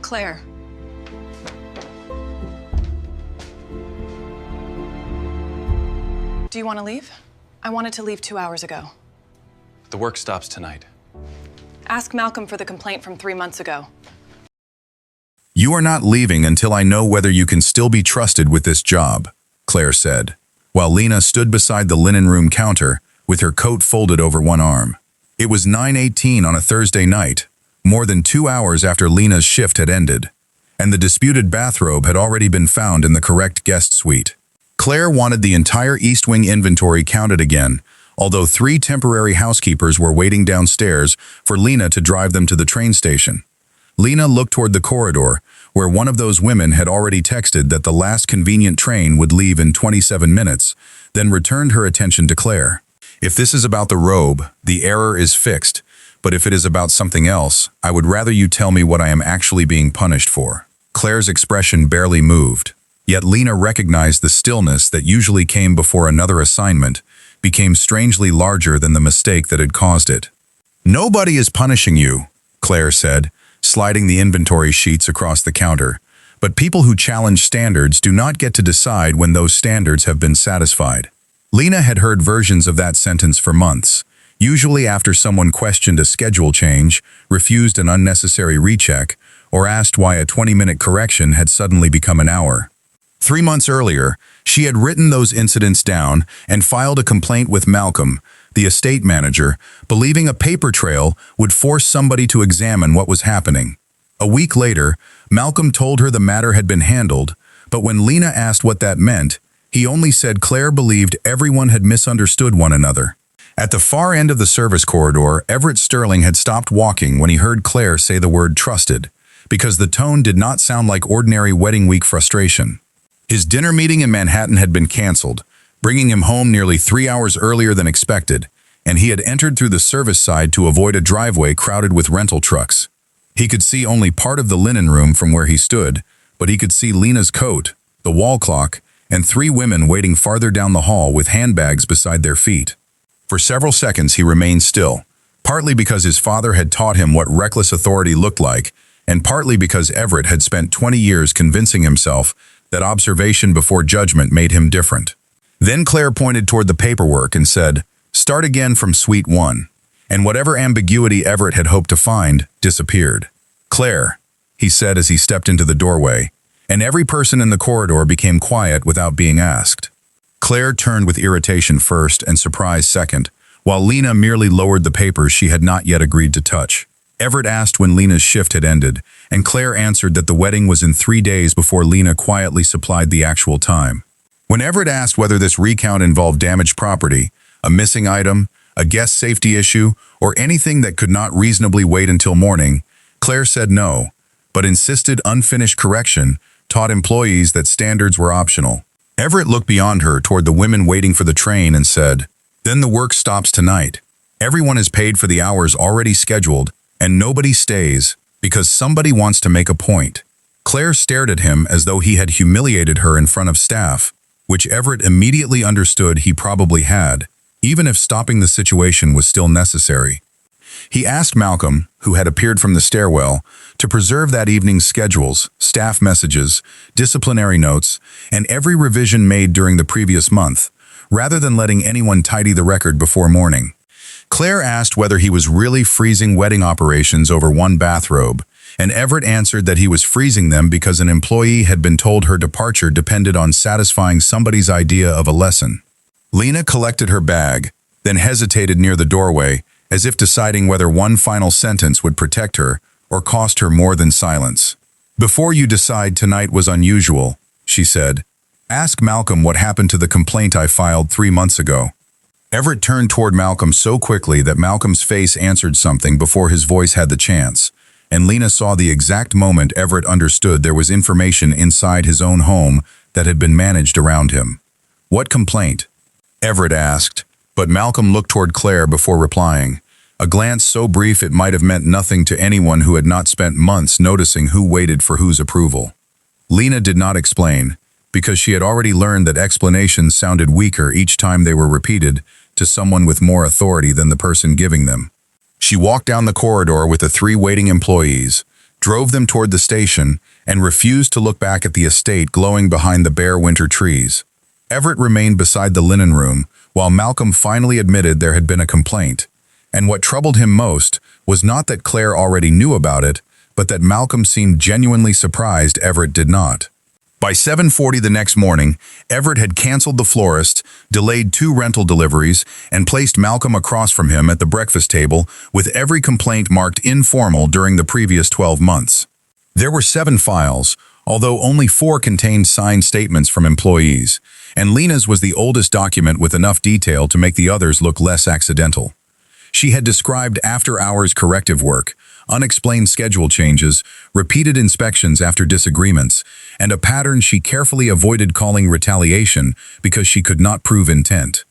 Claire. Do you want to leave? I wanted to leave 2 hours ago. The work stops tonight. Ask Malcolm for the complaint from 3 months ago. "You are not leaving until I know whether you can still be trusted with this job," Claire said, while Lena stood beside the linen room counter with her coat folded over one arm. It was 9:18 on a Thursday night, more than 2 hours after Lena's shift had ended, and the disputed bathrobe had already been found in the correct guest suite. Claire wanted the entire East Wing inventory counted again, although 3 temporary housekeepers were waiting downstairs for Lena to drive them to the train station. Lena looked toward the corridor, where one of those women had already texted that the last convenient train would leave in 27 minutes, then returned her attention to Claire. "If this is about the robe, the error is fixed, but if it is about something else, I would rather you tell me what I am actually being punished for." Claire's expression barely moved, yet Lena recognized the stillness that usually came before another assignment became strangely larger than the mistake that had caused it. "Nobody is punishing you," Claire said, sliding the inventory sheets across the counter. "But people who challenge standards do not get to decide when those standards have been satisfied." Lena had heard versions of that sentence for months, usually after someone questioned a schedule change, refused an unnecessary recheck, or asked why a 20-minute correction had suddenly become an hour. 3 months earlier, she had written those incidents down and filed a complaint with Malcolm, the estate manager, believing a paper trail would force somebody to examine what was happening. A week later, Malcolm told her the matter had been handled, but when Lena asked what that meant, he only said Claire believed everyone had misunderstood one another. At the far end of the service corridor, Everett Sterling had stopped walking when he heard Claire say the word trusted, because the tone did not sound like ordinary wedding week frustration. His dinner meeting in Manhattan had been canceled, bringing him home nearly 3 hours earlier than expected, and he had entered through the service side to avoid a driveway crowded with rental trucks. He could see only part of the linen room from where he stood, but he could see Lena's coat, the wall clock, and 3 women waiting farther down the hall with handbags beside their feet. For several seconds he remained still, partly because his father had taught him what reckless authority looked like, and partly because Everett had spent 20 years convincing himself that observation before judgment made him different. Then Claire pointed toward the paperwork and said, "Start again from suite 1." And whatever ambiguity Everett had hoped to find disappeared. "Claire," he said as he stepped into the doorway, and every person in the corridor became quiet without being asked. Claire turned with irritation first and surprise second, while Lena merely lowered the papers she had not yet agreed to touch. Everett asked when Lena's shift had ended, and Claire answered that the wedding was in 3 days before Lena quietly supplied the actual time. When Everett asked whether this recount involved damaged property, a missing item, a guest safety issue, or anything that could not reasonably wait until morning, Claire said no, but insisted unfinished correction taught employees that standards were optional. Everett looked beyond her toward the women waiting for the train and said, "Then the work stops tonight. Everyone is paid for the hours already scheduled, and nobody stays because somebody wants to make a point." Claire stared at him as though he had humiliated her in front of staff, which Everett immediately understood he probably had, even if stopping the situation was still necessary. He asked Malcolm, who had appeared from the stairwell, to preserve that evening's schedules, staff messages, disciplinary notes, and every revision made during the previous month, rather than letting anyone tidy the record before morning. Claire asked whether he was really freezing wedding operations over one bathrobe, and Everett answered that he was freezing them because an employee had been told her departure depended on satisfying somebody's idea of a lesson. Lena collected her bag, then hesitated near the doorway, as if deciding whether one final sentence would protect her or cost her more than silence. "Before you decide tonight was unusual," she said, "ask Malcolm what happened to the complaint I filed 3 months ago." Everett turned toward Malcolm so quickly that Malcolm's face answered something before his voice had the chance, and Lena saw the exact moment Everett understood there was information inside his own home that had been managed around him. "What complaint?" Everett asked, but Malcolm looked toward Claire before replying, a glance so brief it might have meant nothing to anyone who had not spent months noticing who waited for whose approval. Lena did not explain, because she had already learned that explanations sounded weaker each time they were repeated to someone with more authority than the person giving them. She walked down the corridor with the 3 waiting employees, drove them toward the station, and refused to look back at the estate glowing behind the bare winter trees. Everett remained beside the linen room, while Malcolm finally admitted there had been a complaint. And what troubled him most was not that Claire already knew about it, but that Malcolm seemed genuinely surprised Everett did not. By 7:40 the next morning, Everett had canceled the florist, delayed 2 rental deliveries, and placed Malcolm across from him at the breakfast table with every complaint marked informal during the previous 12 months. There were 7 files, although only 4 contained signed statements from employees, and Lena's was the oldest document with enough detail to make the others look less accidental. She had described after-hours corrective work, unexplained schedule changes, repeated inspections after disagreements, and a pattern she carefully avoided calling retaliation because she could not prove intent.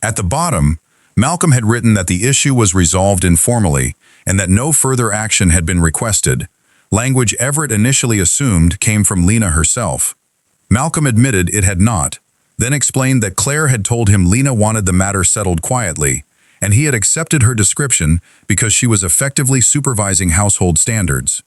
At the bottom, Malcolm had written that the issue was resolved informally and that no further action had been requested, language Everett initially assumed came from Lena herself. Malcolm admitted it had not, then explained that Claire had told him Lena wanted the matter settled quietly, and he had accepted her description because she was effectively supervising household standards.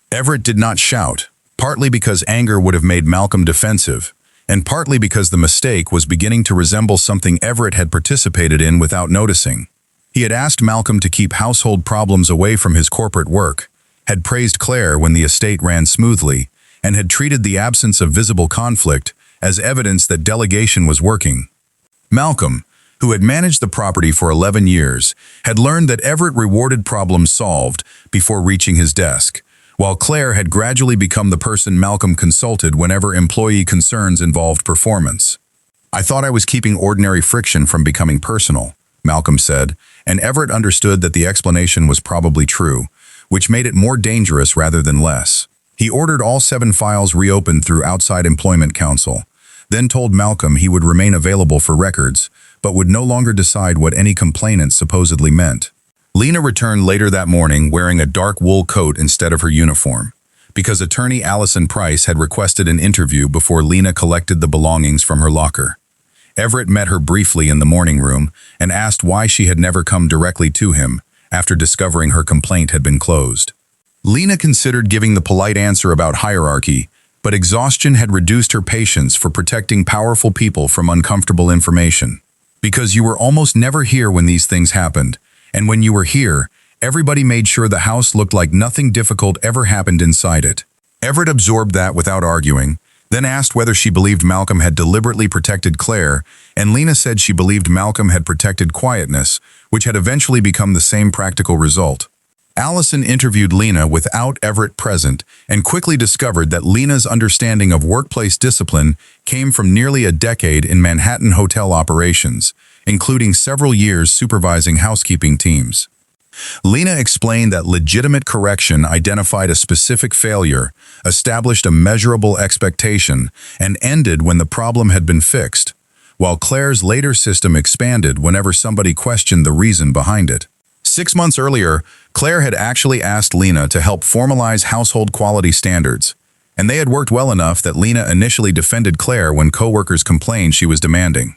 Everett did not shout, partly because anger would have made Malcolm defensive, and partly because the mistake was beginning to resemble something Everett had participated in without noticing. He had asked Malcolm to keep household problems away from his corporate work, had praised Claire when the estate ran smoothly, and had treated the absence of visible conflict as evidence that delegation was working. Malcolm, who had managed the property for 11 years, had learned that Everett rewarded problems solved before reaching his desk, while Claire had gradually become the person Malcolm consulted whenever employee concerns involved performance. "I thought I was keeping ordinary friction from becoming personal," Malcolm said, and Everett understood that the explanation was probably true, which made it more dangerous rather than less. He ordered all 7 files reopened through outside employment counsel, then told Malcolm he would remain available for records, but would no longer decide what any complainant supposedly meant. Lena returned later that morning wearing a dark wool coat instead of her uniform, because attorney Allison Price had requested an interview before Lena collected the belongings from her locker. Everett met her briefly in the morning room and asked why she had never come directly to him after discovering her complaint had been closed. Lena considered giving the polite answer about hierarchy, but exhaustion had reduced her patience for protecting powerful people from uncomfortable information. "Because you were almost never here when these things happened, and when you were here, everybody made sure the house looked like nothing difficult ever happened inside it." Everett absorbed that without arguing, then asked whether she believed Malcolm had deliberately protected Claire, and Lena said she believed Malcolm had protected quietness, which had eventually become the same practical result. Allison interviewed Lena without Everett present and quickly discovered that Lena's understanding of workplace discipline came from nearly a decade in Manhattan hotel operations, including several years supervising housekeeping teams. Lena explained that legitimate correction identified a specific failure, established a measurable expectation, and ended when the problem had been fixed, while Claire's later system expanded whenever somebody questioned the reason behind it. 6 months earlier, Claire had actually asked Lena to help formalize household quality standards, and they had worked well enough that Lena initially defended Claire when coworkers complained she was demanding.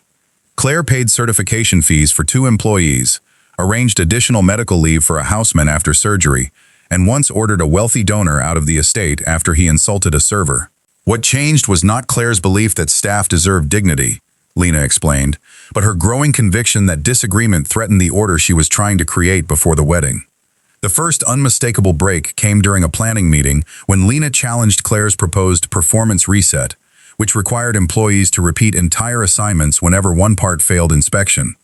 Claire paid certification fees for 2 employees, arranged additional medical leave for a houseman after surgery, and once ordered a wealthy donor out of the estate after he insulted a server. What changed was not Claire's belief that staff deserved dignity, Lena explained, but her growing conviction that disagreement threatened the order she was trying to create before the wedding. The first unmistakable break came during a planning meeting when Lena challenged Claire's proposed performance reset, which required employees to repeat entire assignments whenever one part failed inspection.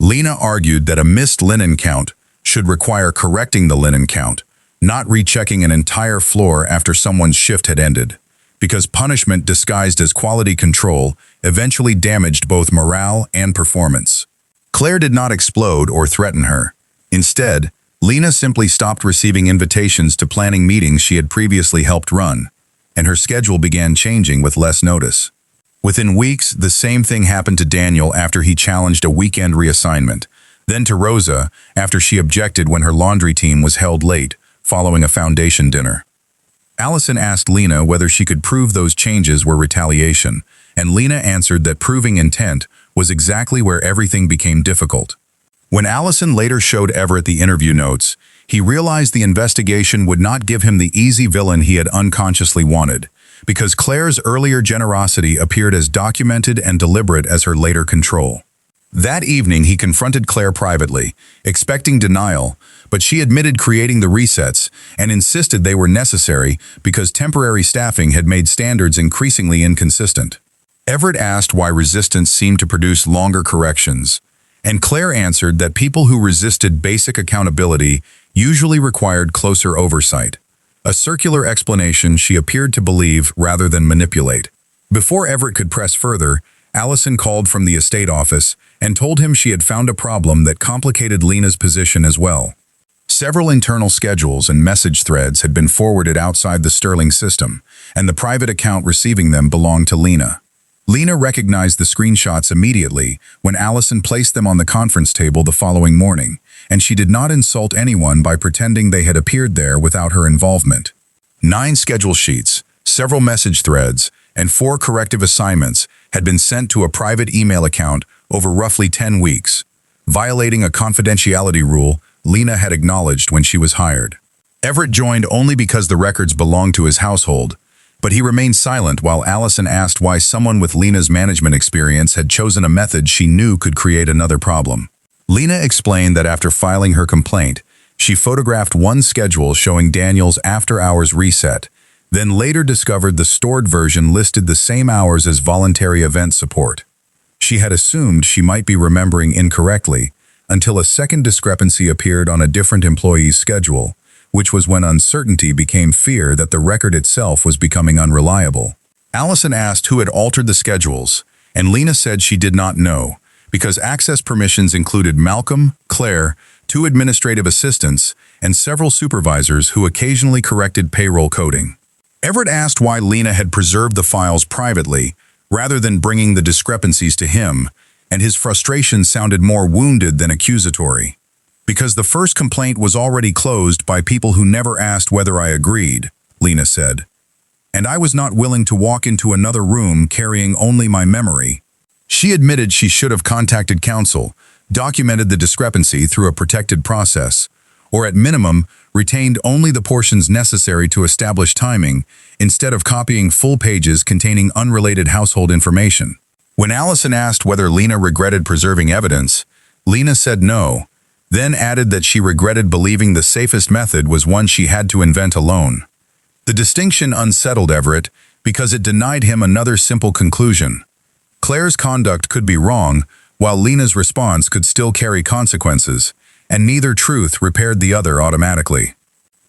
Lena argued that a missed linen count should require correcting the linen count, not rechecking an entire floor after someone's shift had ended, because punishment disguised as quality control eventually damaged both morale and performance. Claire did not explode or threaten her. Instead, Lena simply stopped receiving invitations to planning meetings she had previously helped run, and her schedule began changing with less notice. Within weeks, the same thing happened to Daniel after he challenged a weekend reassignment, then to Rosa after she objected when her laundry team was held late following a foundation dinner. Allison asked Lena whether she could prove those changes were retaliation, and Lena answered that proving intent was exactly where everything became difficult. When Allison later showed Everett the interview notes, He realized the investigation would not give him the easy villain he had unconsciously wanted, because Claire's earlier generosity appeared as documented and deliberate as her later control. That evening, he confronted Claire privately, expecting denial, but she admitted creating the resets and insisted they were necessary because temporary staffing had made standards increasingly inconsistent. Everett asked why resistance seemed to produce longer corrections, and Claire answered that people who resisted basic accountability usually required closer oversight, a circular explanation she appeared to believe rather than manipulate. Before Everett could press further, Allison called from the estate office and told him she had found a problem that complicated Lena's position as well. Several internal schedules and message threads had been forwarded outside the Sterling system, and the private account receiving them belonged to Lena. Lena recognized the screenshots immediately when Allison placed them on the conference table the following morning, and she did not insult anyone by pretending they had appeared there without her involvement. 9 schedule sheets, several message threads, and 4 corrective assignments had been sent to a private email account over roughly 10 weeks, violating a confidentiality rule Lena had acknowledged when she was hired. Everett joined only because the records belonged to his household, but he remained silent while Allison asked why someone with Lena's management experience had chosen a method she knew could create another problem. Lena explained that after filing her complaint, she photographed one schedule showing Daniel's after-hours reset, then later discovered the stored version listed the same hours as voluntary event support. She had assumed she might be remembering incorrectly until a second discrepancy appeared on a different employee's schedule, which was when uncertainty became fear that the record itself was becoming unreliable. Allison asked who had altered the schedules, and Lena said she did not know, because access permissions included Malcolm, Claire, 2 administrative assistants, and several supervisors who occasionally corrected payroll coding. Everett asked why Lena had preserved the files privately, rather than bringing the discrepancies to him, and his frustration sounded more wounded than accusatory. Because the first complaint was already closed by people who never asked whether I agreed, Lena said. And I was not willing to walk into another room carrying only my memory. She admitted she should have contacted counsel, documented the discrepancy through a protected process, or at minimum, retained only the portions necessary to establish timing, instead of copying full pages containing unrelated household information. When Allison asked whether Lena regretted preserving evidence, Lena said no, then added that she regretted believing the safest method was one she had to invent alone. The distinction unsettled Everett because it denied him another simple conclusion. Claire's conduct could be wrong, while Lena's response could still carry consequences, and neither truth repaired the other automatically.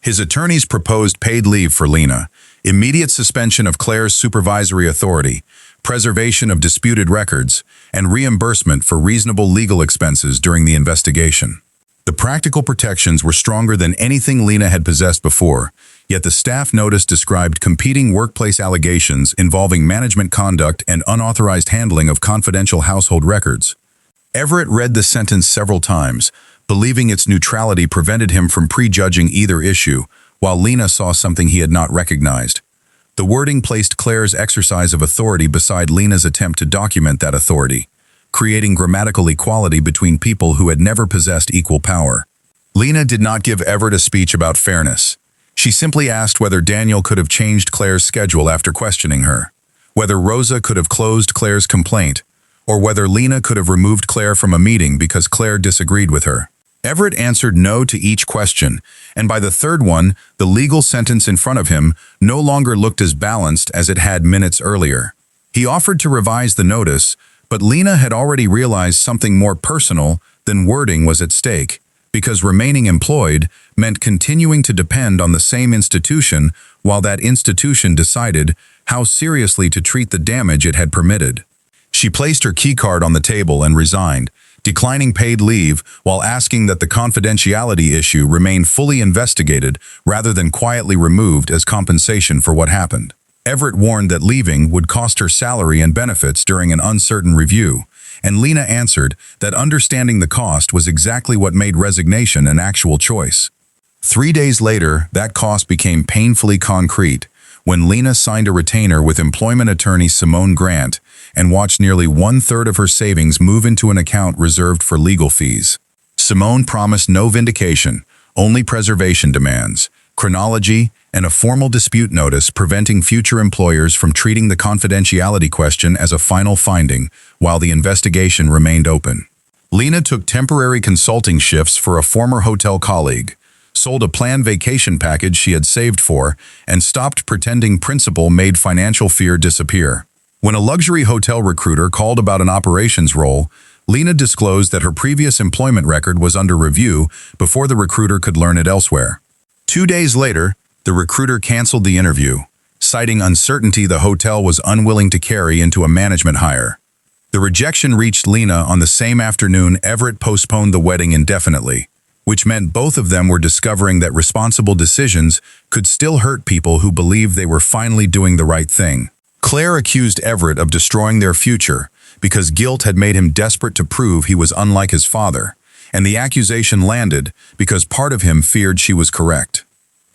His attorneys proposed paid leave for Lena, immediate suspension of Claire's supervisory authority, preservation of disputed records, and reimbursement for reasonable legal expenses during the investigation. The practical protections were stronger than anything Lena had possessed before, yet the staff notice described competing workplace allegations involving management conduct and unauthorized handling of confidential household records. Everett read the sentence several times, believing its neutrality prevented him from prejudging either issue, while Lena saw something he had not recognized. The wording placed Claire's exercise of authority beside Lena's attempt to document that authority, creating grammatical equality between people who had never possessed equal power. Lena did not give Everett a speech about fairness. She simply asked whether Daniel could have changed Claire's schedule after questioning her, whether Rosa could have closed Claire's complaint, or whether Lena could have removed Claire from a meeting because Claire disagreed with her. Everett answered no to each question, and by the third one, the legal sentence in front of him no longer looked as balanced as it had minutes earlier. He offered to revise the notice, but Lena had already realized something more personal than wording was at stake, because remaining employed meant continuing to depend on the same institution while that institution decided how seriously to treat the damage it had permitted. She placed her keycard on the table and resigned, declining paid leave while asking that the confidentiality issue remain fully investigated rather than quietly removed as compensation for what happened. Everett warned that leaving would cost her salary and benefits during an uncertain review, and Lena answered that understanding the cost was exactly what made resignation an actual choice. 3 days later, that cost became painfully concrete when Lena signed a retainer with employment attorney Simone Grant and watched nearly 1/3 of her savings move into an account reserved for legal fees. Simone promised no vindication, only preservation demands, chronology, and a formal dispute notice preventing future employers from treating the confidentiality question as a final finding while the investigation remained open. Lena took temporary consulting shifts for a former hotel colleague, sold a planned vacation package she had saved for, and stopped pretending principal made financial fear disappear. When a luxury hotel recruiter called about an operations role, Lena disclosed that her previous employment record was under review before the recruiter could learn it elsewhere. 2 days later, the recruiter canceled the interview, citing uncertainty the hotel was unwilling to carry into a management hire. The rejection reached Lena on the same afternoon Everett postponed the wedding indefinitely, which meant both of them were discovering that responsible decisions could still hurt people who believed they were finally doing the right thing. Claire accused Everett of destroying their future because guilt had made him desperate to prove he was unlike his father, and the accusation landed because part of him feared she was correct.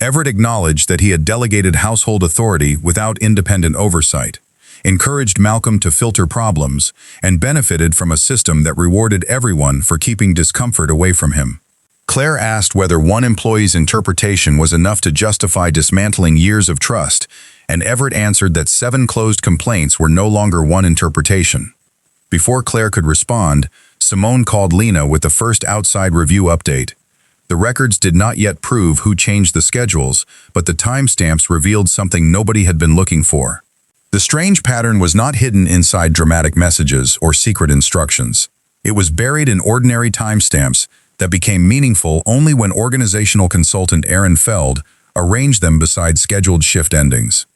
Everett acknowledged that he had delegated household authority without independent oversight, encouraged Malcolm to filter problems, and benefited from a system that rewarded everyone for keeping discomfort away from him. Claire asked whether one employee's interpretation was enough to justify dismantling years of trust, and Everett answered that 7 closed complaints were no longer one interpretation. Before Claire could respond, Simone called Lena with the first outside review update. The records did not yet prove who changed the schedules, but the timestamps revealed something nobody had been looking for. The strange pattern was not hidden inside dramatic messages or secret instructions. It was buried in ordinary timestamps that became meaningful only when organizational consultant Aaron Feld arranged them beside scheduled shift endings.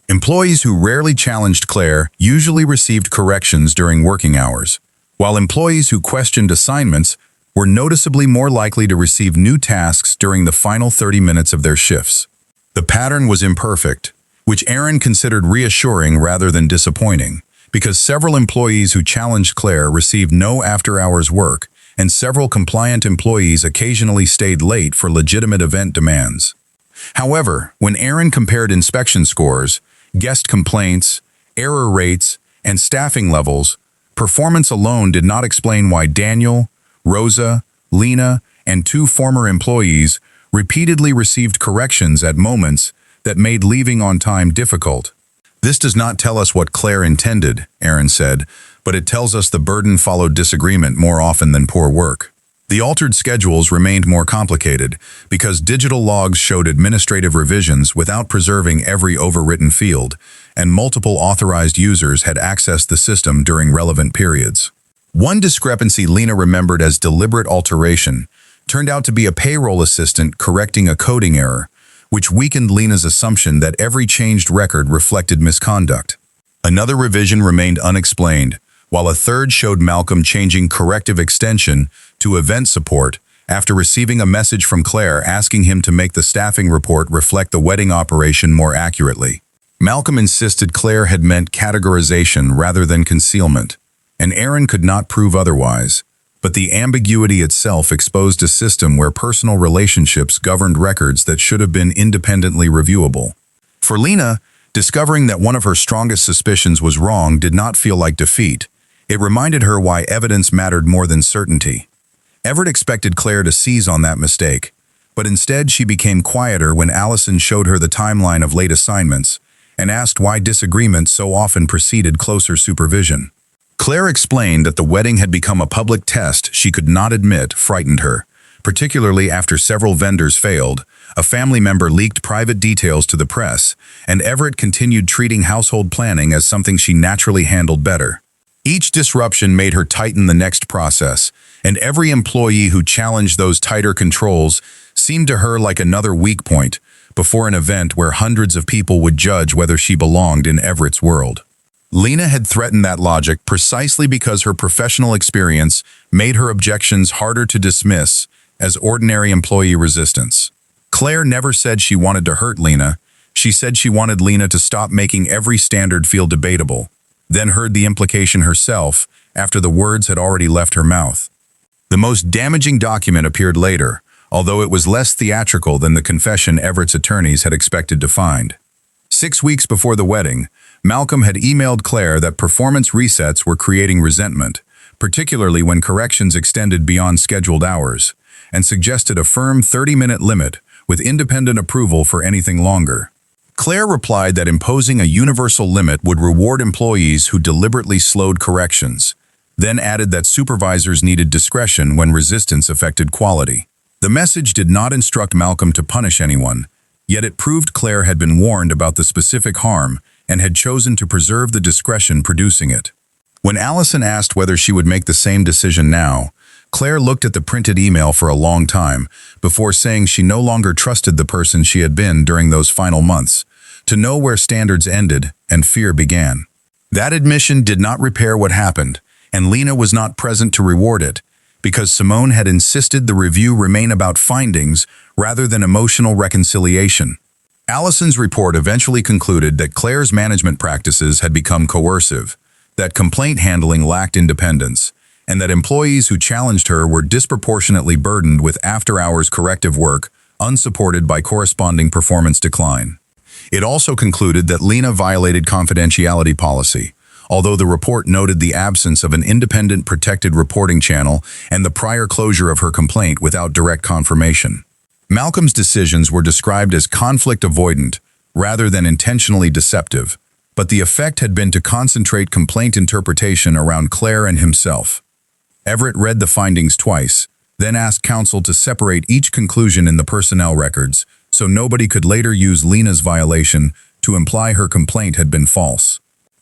Employees who rarely challenged Claire usually received corrections during working hours, while employees who questioned assignments were noticeably more likely to receive new tasks during the final 30 minutes of their shifts. The pattern was imperfect, which Aaron considered reassuring rather than disappointing, because several employees who challenged Claire received no after-hours work, and several compliant employees occasionally stayed late for legitimate event demands. However, when Aaron compared inspection scores, guest complaints, error rates, and staffing levels, performance alone did not explain why Daniel, Rosa, Lena, and 2 former employees repeatedly received corrections at moments that made leaving on time difficult. This does not tell us what Claire intended, Aaron said, but it tells us the burden followed disagreement more often than poor work. The altered schedules remained more complicated because digital logs showed administrative revisions without preserving every overwritten field, and multiple authorized users had accessed the system during relevant periods. One discrepancy Lena remembered as deliberate alteration turned out to be a payroll assistant correcting a coding error, which weakened Lena's assumption that every changed record reflected misconduct. Another revision remained unexplained, while a third showed Malcolm changing corrective extension to event support after receiving a message from Claire asking him to make the staffing report reflect the wedding operation more accurately. Malcolm insisted Claire had meant categorization rather than concealment, and Aaron could not prove otherwise, but the ambiguity itself exposed a system where personal relationships governed records that should have been independently reviewable. For Lena, discovering that one of her strongest suspicions was wrong did not feel like defeat. It reminded her why evidence mattered more than certainty. Everett expected Claire to seize on that mistake, but instead she became quieter when Allison showed her the timeline of late assignments and asked why disagreements so often preceded closer supervision. Claire explained that the wedding had become a public test she could not admit frightened her, particularly after several vendors failed, a family member leaked private details to the press, and Everett continued treating household planning as something she naturally handled better. Each disruption made her tighten the next process, and every employee who challenged those tighter controls seemed to her like another weak point before an event where hundreds of people would judge whether she belonged in Everett's world. Lena had threatened that logic precisely because her professional experience made her objections harder to dismiss as ordinary employee resistance. Claire never said she wanted to hurt Lena. She said she wanted Lena to stop making every standard feel debatable, then heard the implication herself after the words had already left her mouth. The most damaging document appeared later, although it was less theatrical than the confession Everett's attorneys had expected to find. 6 weeks before the wedding, Malcolm had emailed Claire that performance resets were creating resentment, particularly when corrections extended beyond scheduled hours, and suggested a firm 30-minute limit with independent approval for anything longer. Claire replied that imposing a universal limit would reward employees who deliberately slowed corrections, then added that supervisors needed discretion when resistance affected quality. The message did not instruct Malcolm to punish anyone, yet it proved Claire had been warned about the specific harm and had chosen to preserve the discretion producing it. When Allison asked whether she would make the same decision now, Claire looked at the printed email for a long time before saying she no longer trusted the person she had been during those final months, to know where standards ended and fear began. That admission did not repair what happened, and Lena was not present to reward it, because Simone had insisted the review remain about findings rather than emotional reconciliation. Allison's report eventually concluded that Claire's management practices had become coercive, that complaint handling lacked independence, and that employees who challenged her were disproportionately burdened with after-hours corrective work, unsupported by corresponding performance decline. It also concluded that Lena violated confidentiality policy, although the report noted the absence of an independent protected reporting channel and the prior closure of her complaint without direct confirmation. Malcolm's decisions were described as conflict avoidant rather than intentionally deceptive, but the effect had been to concentrate complaint interpretation around Claire and himself. Everett read the findings twice, then asked counsel to separate each conclusion in the personnel records so nobody could later use Lena's violation to imply her complaint had been false.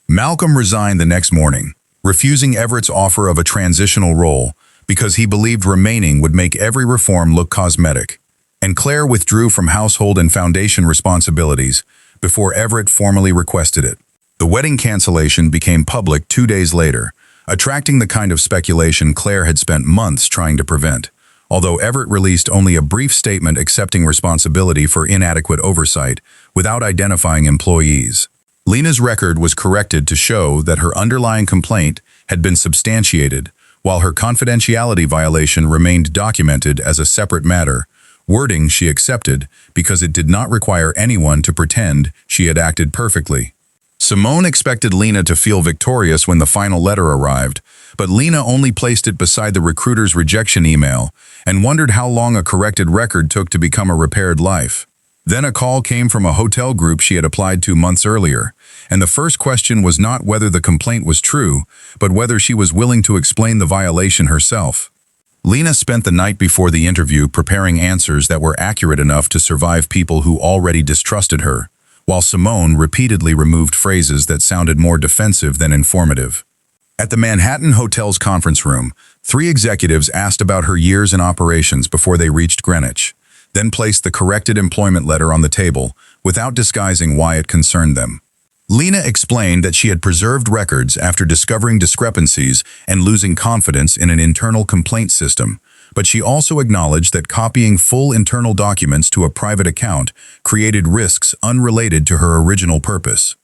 Malcolm resigned the next morning, refusing Everett's offer of a transitional role because he believed remaining would make every reform look cosmetic, and Claire withdrew from household and foundation responsibilities before Everett formally requested it. The wedding cancellation became public 2 days later, attracting the kind of speculation Claire had spent months trying to prevent, although Everett released only a brief statement accepting responsibility for inadequate oversight without identifying employees. Lena's record was corrected to show that her underlying complaint had been substantiated, while her confidentiality violation remained documented as a separate matter, wording she accepted because it did not require anyone to pretend she had acted perfectly. Simone expected Lena to feel victorious when the final letter arrived, but Lena only placed it beside the recruiter's rejection email and wondered how long a corrected record took to become a repaired life. Then a call came from a hotel group she had applied to months earlier, and the first question was not whether the complaint was true, but whether she was willing to explain the violation herself. Lena spent the night before the interview preparing answers that were accurate enough to survive people who already distrusted her, while Simone repeatedly removed phrases that sounded more defensive than informative. At the Manhattan Hotel's conference room, 3 executives asked about her years in operations before they reached Greenwich, then placed the corrected employment letter on the table without disguising why it concerned them. Lena explained that she had preserved records after discovering discrepancies and losing confidence in an internal complaint system, but she also acknowledged that copying full internal documents to a private account created risks unrelated to her original purpose.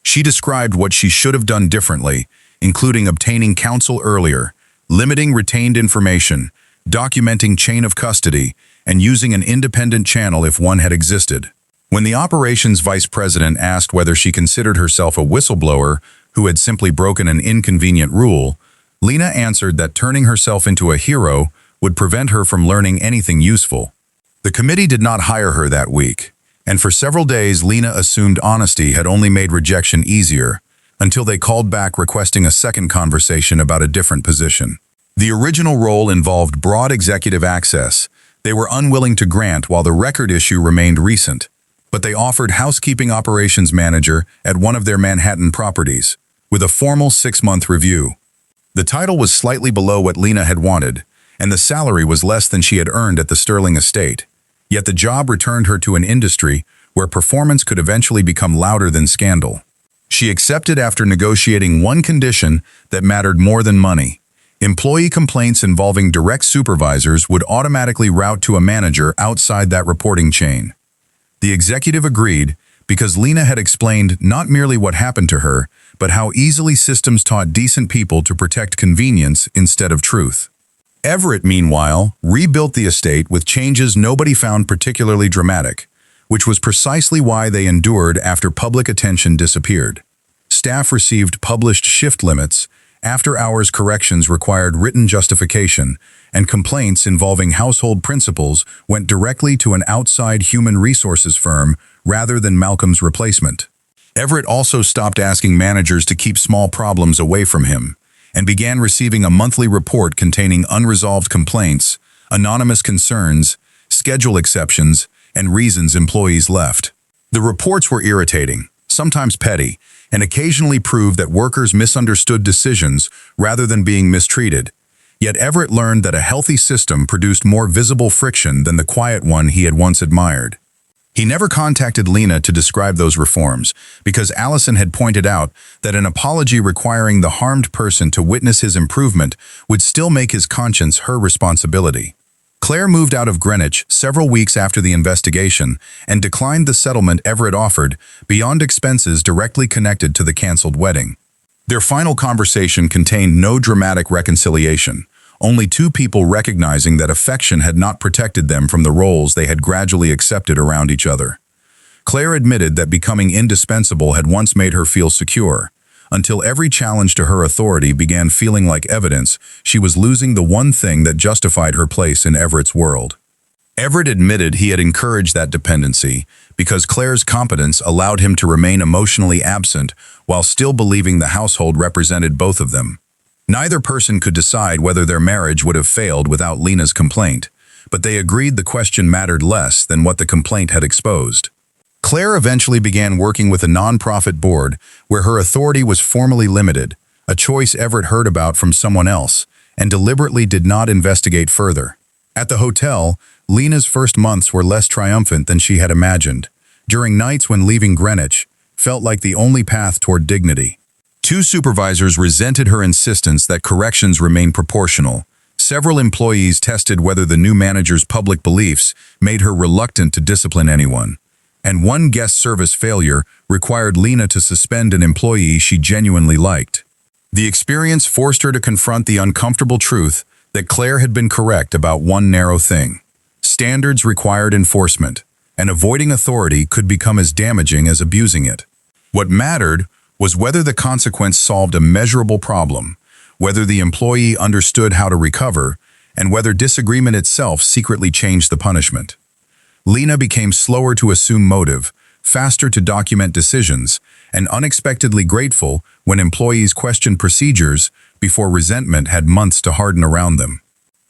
She described what she should have done differently, including obtaining counsel earlier, limiting retained information, documenting chain of custody, and using an independent channel if one had existed. When the operations vice president asked whether she considered herself a whistleblower who had simply broken an inconvenient rule, Lena answered that turning herself into a hero would prevent her from learning anything useful. The committee did not hire her that week, and for several days Lena assumed honesty had only made rejection easier, until they called back requesting a second conversation about a different position. The original role involved broad executive access they were unwilling to grant while the record issue remained recent, but they offered housekeeping operations manager at one of their Manhattan properties, with a formal 6-month review. The title was slightly below what Lena had wanted, and the salary was less than she had earned at the Sterling estate, yet the job returned her to an industry where performance could eventually become louder than scandal. She accepted after negotiating one condition that mattered more than money. Employee complaints involving direct supervisors would automatically route to a manager outside that reporting chain. The executive agreed because Lena had explained not merely what happened to her, but how easily systems taught decent people to protect convenience instead of truth. Everett, meanwhile, rebuilt the estate with changes nobody found particularly dramatic, which was precisely why they endured after public attention disappeared. Staff received published shift limits, After-hours corrections required written justification, and complaints involving household principals went directly to an outside human resources firm rather than Malcolm's replacement. Everett also stopped asking managers to keep small problems away from him, and began receiving a monthly report containing unresolved complaints, anonymous concerns, schedule exceptions, and reasons employees left. The reports were irritating, sometimes petty, and occasionally proved that workers misunderstood decisions rather than being mistreated. Yet Everett learned that a healthy system produced more visible friction than the quiet one he had once admired. He never contacted Lena to describe those reforms because Allison had pointed out that an apology requiring the harmed person to witness his improvement would still make his conscience her responsibility. Claire moved out of Greenwich several weeks after the investigation and declined the settlement Everett offered beyond expenses directly connected to the canceled wedding. Their final conversation contained no dramatic reconciliation, only two people recognizing that affection had not protected them from the roles they had gradually accepted around each other. Claire admitted that becoming indispensable had once made her feel secure, until every challenge to her authority began feeling like evidence she was losing the one thing that justified her place in Everett's world. Everett admitted he had encouraged that dependency because Claire's competence allowed him to remain emotionally absent while still believing the household represented both of them. Neither person could decide whether their marriage would have failed without Lena's complaint, but they agreed the question mattered less than what the complaint had exposed. Claire eventually began working with a non-profit board where her authority was formally limited, a choice Everett heard about from someone else, and deliberately did not investigate further. At the hotel, Lena's first months were less triumphant than she had imagined. During nights when leaving Greenwich felt like the only path toward dignity. Two supervisors resented her insistence that corrections remain proportional. Several employees tested whether the new manager's public beliefs made her reluctant to discipline anyone. And one guest service failure required Lena to suspend an employee she genuinely liked. The experience forced her to confront the uncomfortable truth that Claire had been correct about one narrow thing. Standards required enforcement, and avoiding authority could become as damaging as abusing it. What mattered was whether the consequence solved a measurable problem, whether the employee understood how to recover, and whether disagreement itself secretly changed the punishment. Lena became slower to assume motive, faster to document decisions, and unexpectedly grateful when employees questioned procedures before resentment had months to harden around them.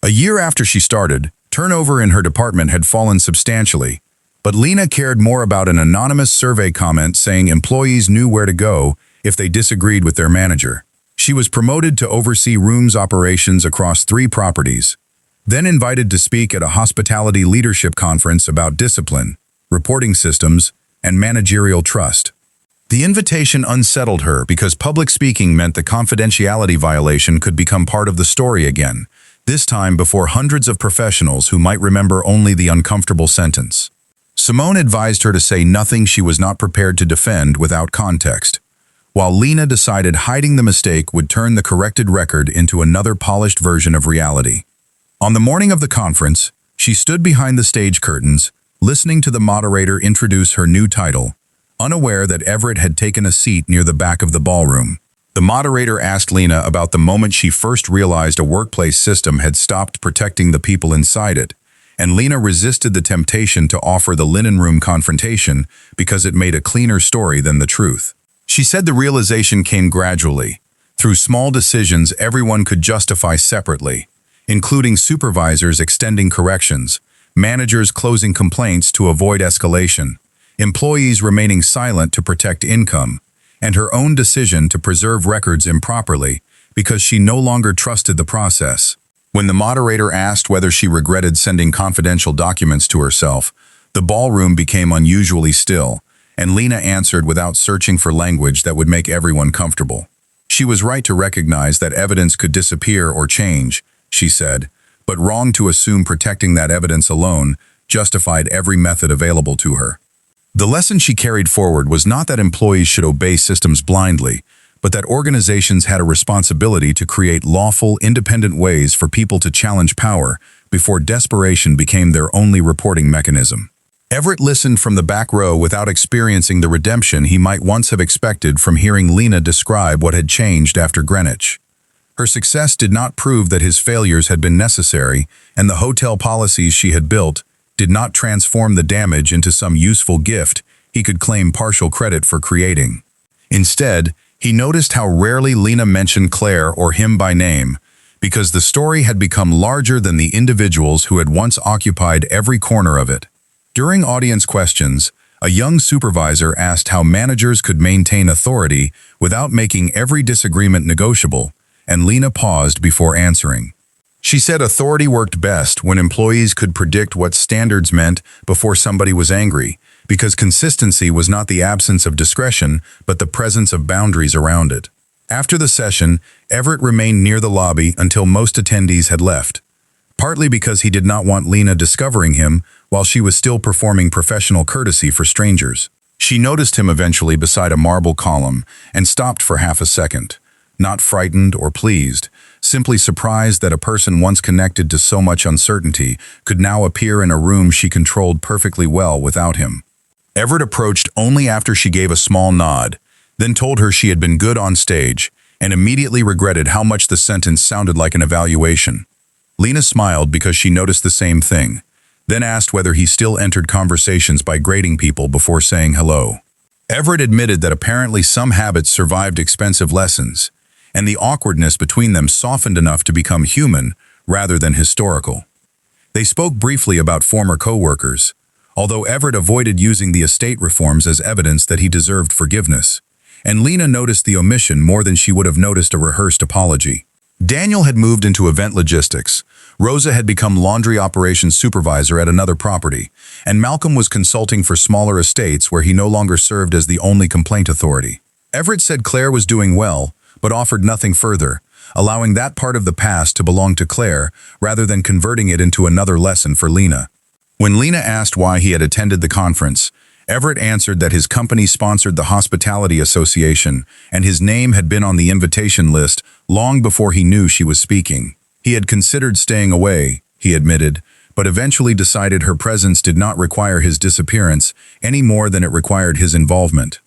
A year after she started, turnover in her department had fallen substantially, but Lena cared more about an anonymous survey comment saying employees knew where to go if they disagreed with their manager. She was promoted to oversee rooms operations across 3 properties, then invited to speak at a hospitality leadership conference about discipline, reporting systems, and managerial trust. The invitation unsettled her because public speaking meant the confidentiality violation could become part of the story again, this time before hundreds of professionals who might remember only the uncomfortable sentence. Simone advised her to say nothing she was not prepared to defend without context, while Lena decided hiding the mistake would turn the corrected record into another polished version of reality. On the morning of the conference, she stood behind the stage curtains, listening to the moderator introduce her new title, unaware that Everett had taken a seat near the back of the ballroom. The moderator asked Lena about the moment she first realized a workplace system had stopped protecting the people inside it, and Lena resisted the temptation to offer the linen room confrontation because it made a cleaner story than the truth. She said the realization came gradually, through small decisions everyone could justify separately, including supervisors extending corrections, managers closing complaints to avoid escalation, employees remaining silent to protect income, and her own decision to preserve records improperly because she no longer trusted the process. When the moderator asked whether she regretted sending confidential documents to herself, the ballroom became unusually still, and Lena answered without searching for language that would make everyone comfortable. She was right to recognize that evidence could disappear or change, she said, but wrong to assume protecting that evidence alone justified every method available to her. The lesson she carried forward was not that employees should obey systems blindly, but that organizations had a responsibility to create lawful, independent ways for people to challenge power before desperation became their only reporting mechanism. Everett listened from the back row without experiencing the redemption he might once have expected from hearing Lena describe what had changed after Greenwich. Her success did not prove that his failures had been necessary, and the hotel policies she had built did not transform the damage into some useful gift he could claim partial credit for creating. Instead, he noticed how rarely Lena mentioned Claire or him by name, because the story had become larger than the individuals who had once occupied every corner of it. During audience questions, a young supervisor asked how managers could maintain authority without making every disagreement negotiable, and Lena paused before answering. She said authority worked best when employees could predict what standards meant before somebody was angry, because consistency was not the absence of discretion, but the presence of boundaries around it. After the session, Everett remained near the lobby until most attendees had left, partly because he did not want Lena discovering him while she was still performing professional courtesy for strangers. She noticed him eventually beside a marble column and stopped for half a second, not frightened or pleased, simply surprised that a person once connected to so much uncertainty could now appear in a room she controlled perfectly well without him. Everett approached only after she gave a small nod, then told her she had been good on stage, and immediately regretted how much the sentence sounded like an evaluation. Lena smiled because she noticed the same thing, then asked whether he still entered conversations by grading people before saying hello. Everett admitted that apparently some habits survived expensive lessons, and the awkwardness between them softened enough to become human rather than historical. They spoke briefly about former co-workers, although Everett avoided using the estate reforms as evidence that he deserved forgiveness, and Lena noticed the omission more than she would have noticed a rehearsed apology. Daniel had moved into event logistics, Rosa had become laundry operations supervisor at another property, and Malcolm was consulting for smaller estates where he no longer served as the only complaint authority. Everett said Claire was doing well, but offered nothing further, allowing that part of the past to belong to Claire rather than converting it into another lesson for Lena. When Lena asked why he had attended the conference, Everett answered that his company sponsored the Hospitality Association and his name had been on the invitation list long before he knew she was speaking. He had considered staying away, he admitted, but eventually decided her presence did not require his disappearance any more than it required his involvement.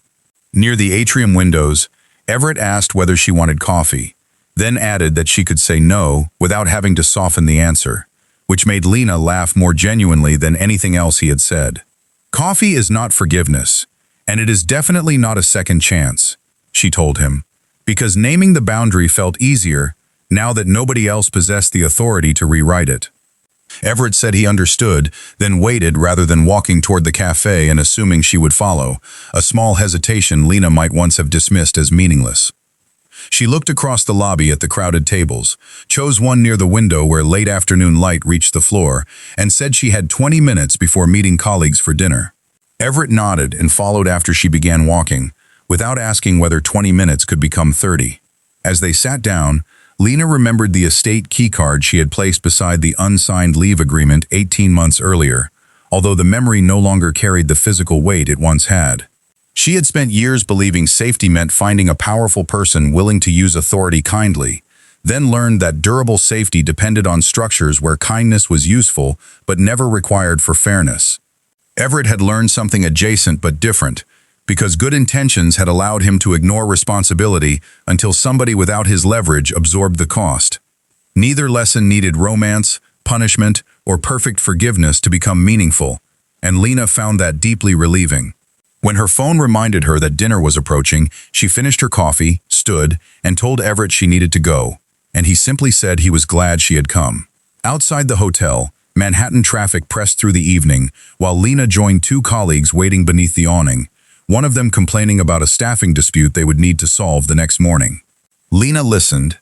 Near the atrium windows, Everett asked whether she wanted coffee, then added that she could say no without having to soften the answer, which made Lena laugh more genuinely than anything else he had said. Coffee is not forgiveness, and it is definitely not a second chance, she told him, because naming the boundary felt easier now that nobody else possessed the authority to rewrite it. Everett said he understood, then waited rather than walking toward the cafe and assuming she would follow, a small hesitation Lena might once have dismissed as meaningless. She looked across the lobby at the crowded tables, chose one near the window where late afternoon light reached the floor, and said she had 20 minutes before meeting colleagues for dinner. Everett nodded and followed after she began walking, without asking whether 20 minutes could become 30. As they sat down, Lena remembered the estate keycard she had placed beside the unsigned leave agreement 18 months earlier, although the memory no longer carried the physical weight it once had. She had spent years believing safety meant finding a powerful person willing to use authority kindly, then learned that durable safety depended on structures where kindness was useful but never required for fairness. Everett had learned something adjacent but different, because good intentions had allowed him to ignore responsibility until somebody without his leverage absorbed the cost. Neither lesson needed romance, punishment, or perfect forgiveness to become meaningful, and Lena found that deeply relieving. When her phone reminded her that dinner was approaching, she finished her coffee, stood, and told Everett she needed to go, and he simply said he was glad she had come. Outside the hotel, Manhattan traffic pressed through the evening, while Lena joined two colleagues waiting beneath the awning, one of them complaining about a staffing dispute they would need to solve the next morning. Lena listened,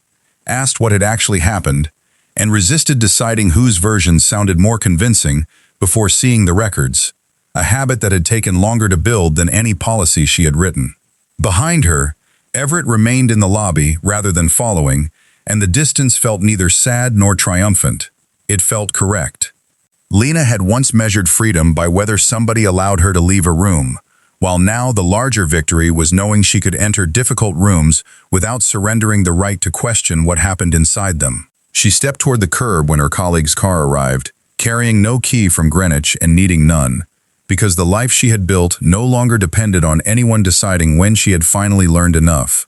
asked what had actually happened, and resisted deciding whose version sounded more convincing before seeing the records, a habit that had taken longer to build than any policy she had written. Behind her, Everett remained in the lobby rather than following, and the distance felt neither sad nor triumphant. It felt correct. Lena had once measured freedom by whether somebody allowed her to leave a room, while now the larger victory was knowing she could enter difficult rooms without surrendering the right to question what happened inside them. She stepped toward the curb when her colleague's car arrived, carrying no key from Greenwich and needing none, because the life she had built no longer depended on anyone deciding when she had finally learned enough.